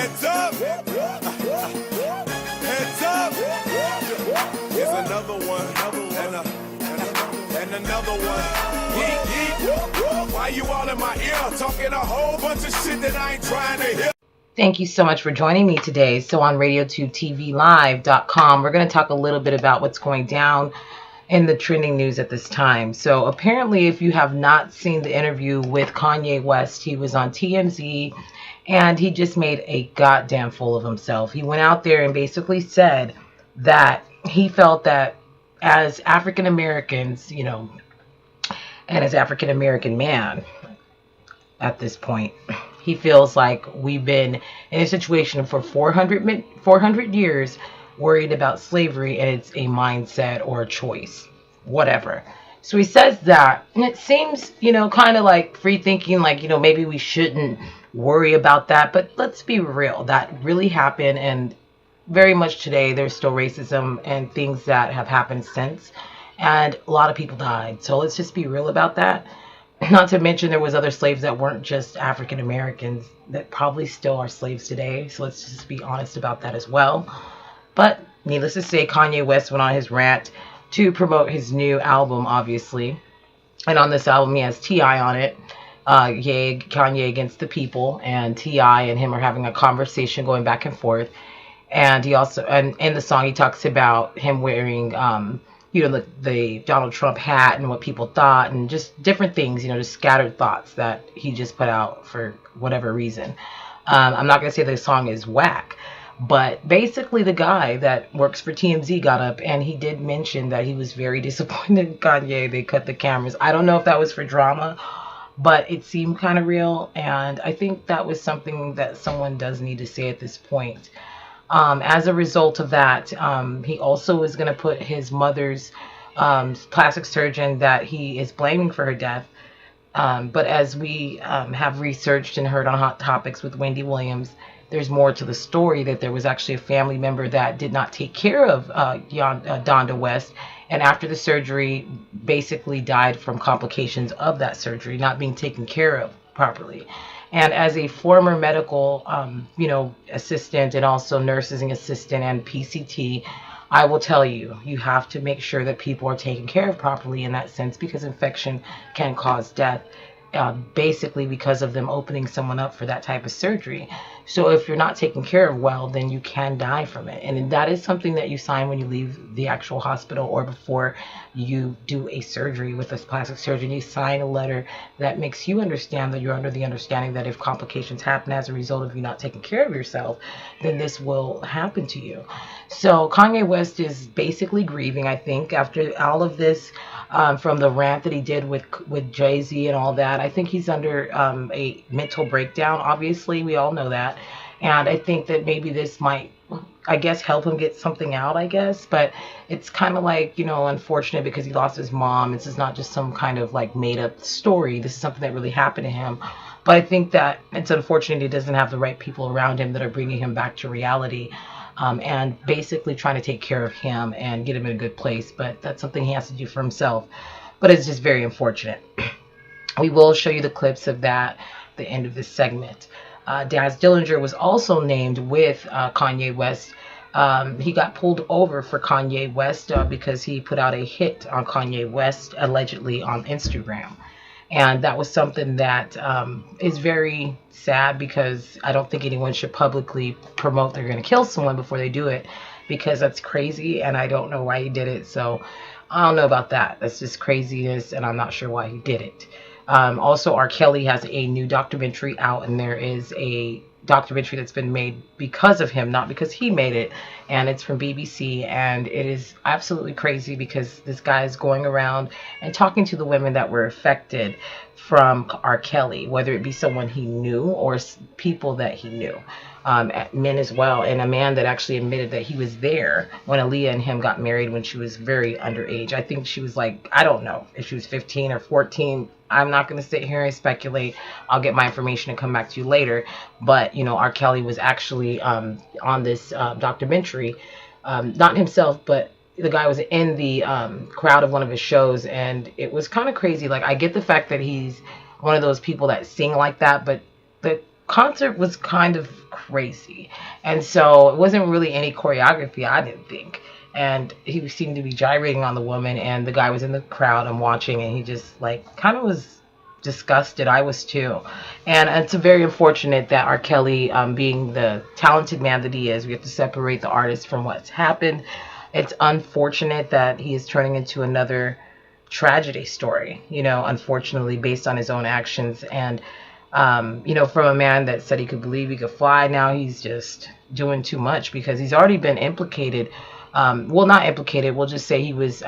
Heads up. Heads up. Here's another one. And another one. Yeet, yeet. Why you all in my ear talking a whole bunch of shit that I ain't trying to hear? Thank you so much for joining me today. So on radio2tvlive.com, we're going to talk a little bit about what's going down in the trending news at this time. So apparently, if you have not seen the interview with Kanye West, he was on TMZ and he just made a goddamn fool of himself. He went out there and basically said that he felt that as African Americans, you know, and as African American man at this point, he feels like we've been in a situation for 400 years worried about slavery, and it's a mindset or a choice, whatever. So he says that, and it seems, you know, kind of like free thinking, like, you know, maybe we shouldn't worry about that. But let's be real, that really happened, and very much today there's still racism and things that have happened since, and a lot of people died. So let's just be real about that. Not to mention there was other slaves that weren't just African Americans that probably still are slaves today. So let's just be honest about that as well. But needless to say, Kanye West went on his rant to promote his new album, obviously. And on this album, he has T.I. on it. Kanye Against the People. And T.I. and him are having a conversation going back and forth. And he also, and in the song, he talks about him wearing you know, the Donald Trump hat and what people thought and just different things, you know, just scattered thoughts that he just put out for whatever reason. I'm not going to say the song is whack, but basically the guy that works for TMZ got up and he did mention that he was very disappointed in Kanye. They cut the cameras. I don't know if that was for drama, but it seemed kind of real. And I think that was something that someone does need to say at this point. As a result of that, he also is going to put his mother's plastic surgeon that he is blaming for her death. But as we have researched and heard on Hot Topics with Wendy Williams, there's more to the story, that there was actually a family member that did not take care of Donda West. And after the surgery, basically died from complications of that surgery, not being taken care of properly. And as a former medical, you know, assistant and also nursing assistant and PCT, I will tell you, you have to make sure that people are taken care of properly in that sense, because infection can cause death, basically because of them opening someone up for that type of surgery. So if you're not taken care of well, then you can die from it. And that is something that you sign when you leave the actual hospital or before you do a surgery with a plastic surgeon. You sign a letter that makes you understand that you're under the understanding that if complications happen as a result of you not taking care of yourself, then this will happen to you. So Kanye West is basically grieving, I think, after all of this, from the rant that he did with Jay-Z and all that. I think he's under a mental breakdown. Obviously, we all know that. And I think that maybe this might, I guess, help him get something out, I guess. But it's kind of like, you know, unfortunate because he lost his mom. This is not just some kind of like made up story. This is something that really happened to him. But I think that it's unfortunate he doesn't have the right people around him that are bringing him back to reality. And basically trying to take care of him and get him in a good place. But that's something he has to do for himself. But it's just very unfortunate. We will show you the clips of that at the end of this segment. Daz Dillinger was also named with Kanye West. He got pulled over for Kanye West because he put out a hit on Kanye West, allegedly on Instagram. And that was something that is very sad, because I don't think anyone should publicly promote they're going to kill someone before they do it, because that's crazy, and I don't know why he did it. So I don't know about that. That's just craziness, and I'm not sure why he did it. Also, R. Kelly has a new documentary out, and there is a documentary that's been made because of him, not because he made it, and it's from BBC, and it is absolutely crazy because this guy is going around and talking to the women that were affected from R. Kelly, whether it be someone he knew or people that he knew, men as well, and a man that actually admitted that he was there when Aaliyah and him got married when she was very underage. I think she was like, I don't know if she was 15 or 14. I'm not going to sit here and speculate. I'll get my information and come back to you later. But, you know, R. Kelly was actually on this documentary, not himself, but the guy was in the crowd of one of his shows, and it was kind of crazy. Like, I get the fact that he's one of those people that sing like that, but the concert was kind of crazy. And so it wasn't really any choreography, I didn't think. And he seemed to be gyrating on the woman, and the guy was in the crowd and watching, and he just like kind of was disgusted. I was too. And it's very unfortunate that R. Kelly, being the talented man that he is, we have to separate the artist from what's happened. It's unfortunate that he is turning into another tragedy story, unfortunately, based on his own actions. And from a man that said he could believe he could fly, now he's just doing too much because he's already been implicated. Well, not implicated, we'll just say he was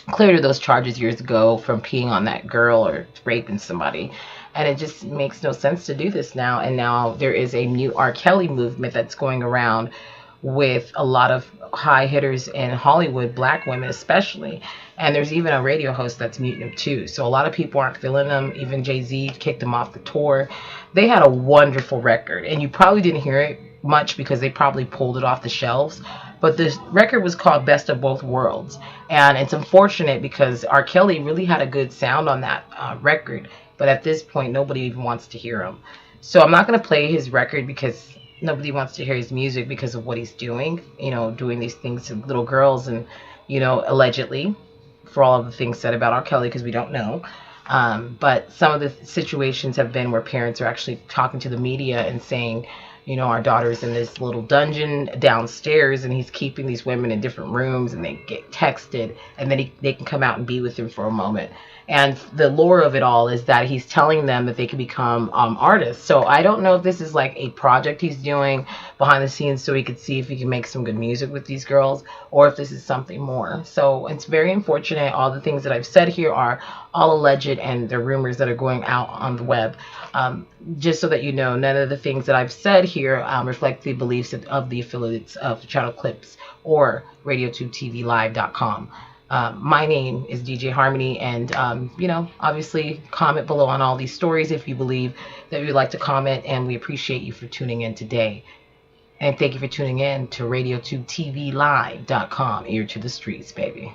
cleared of those charges years ago from peeing on that girl or raping somebody. And it just makes no sense to do this now. And now there is a new R. Kelly movement that's going around with a lot of high hitters in Hollywood, black women especially. And there's even a radio host that's muting him too. So a lot of people aren't feeling them. Even Jay-Z kicked him off the tour. They had a wonderful record. And you probably didn't hear it much because they probably pulled it off the shelves. But this record was called Best of Both Worlds. And it's unfortunate because R. Kelly really had a good sound on that record. But at this point, nobody even wants to hear him. So I'm not going to play his record because nobody wants to hear his music because of what he's doing. Doing these things to little girls and, allegedly, for all of the things said about R. Kelly, because we don't know. But some of the situations have been where parents are actually talking to the media and saying, our daughter's in this little dungeon downstairs and he's keeping these women in different rooms and they get texted and then they can come out and be with him for a moment. And the lore of it all is that he's telling them that they can become artists. So I don't know if this is like a project he's doing behind the scenes so he could see if he can make some good music with these girls or if this is something more. So it's very unfortunate. All the things that I've said here are all alleged and they're rumors that are going out on the web. Just so that you know, none of the things that I've said here reflect the beliefs of the affiliates of Channel CRIPS or RadioTubeTVLive.com. My name is DJ Harmony, and obviously comment below on all these stories if you believe that you'd like to comment, and we appreciate you for tuning in today. And thank you for tuning in to RadioTubeTVLive.com. Ear to the streets, baby.